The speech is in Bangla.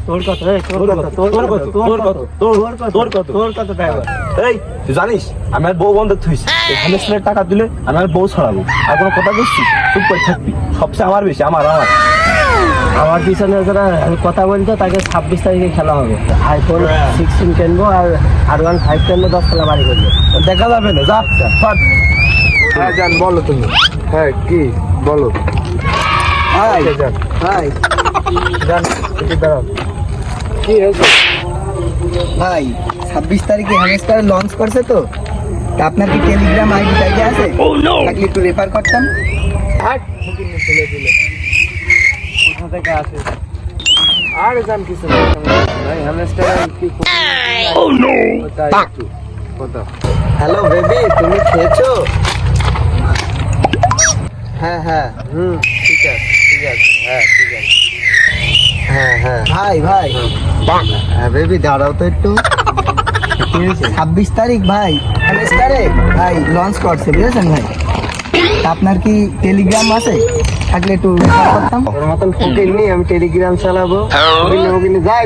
তোর কত ড্রাইভার? এই তুই জানিস আমি আর বউ বন্ধ থইছি, হ্যামস্টারের টাকা দিলে আমি আর বউ ছড়াবো। আর কোনো কথা বলছি চুপ করে থাকবি, সবচেয়ে আমার বেশি আমার। আমার পিছনে যারা কথা বলতো তাকে 26 তারিখে খেলা হবে। আইফোন 16 কিনবো আর R15 কিনবো, 10 তলা বাড়ি করবো। দেখা যাবে না, যা ফাট। হ্যাঁ জান, বলো তুমি। হ্যাঁ কি বলো? ভাই জান ভাই জান, একটু দাঁড়াও। কি হয়েছে? ভাই 26 তারিখে হ্যামস্টার লঞ্চ করছে তো, তা আপনার কি টেলিগ্রাম আইডি টাইডি আছে? থাকলে একটু রেফার করতাম। হাট মুকিনি ফেলে দিলে। কোথা থেকে আসে? আর জান কিছু না, ভাই হ্যামস্টার কি কথা? হ্যালো বেবি, তুমি খেয়েছো? হ্যাঁ হ্যাঁ ঠিক আছে ঠিক আছে, হ্যাঁ ঠিক আছে। হ্যাঁ ভাই ভাই হ্যাঁ বেবি দাঁড়াও তো একটু। 26 তারিখ ভাই হ্যামস্টারে ভাই লঞ্চ করছে, বুঝেছেন ভাই? তা আপনার কি টেলিগ্রাম আছে? থাকলে একটু রেফার করতাম। ওর মতন ফকির নেই, আমি টেলিগ্রাম চালাবো। ওখানে যাই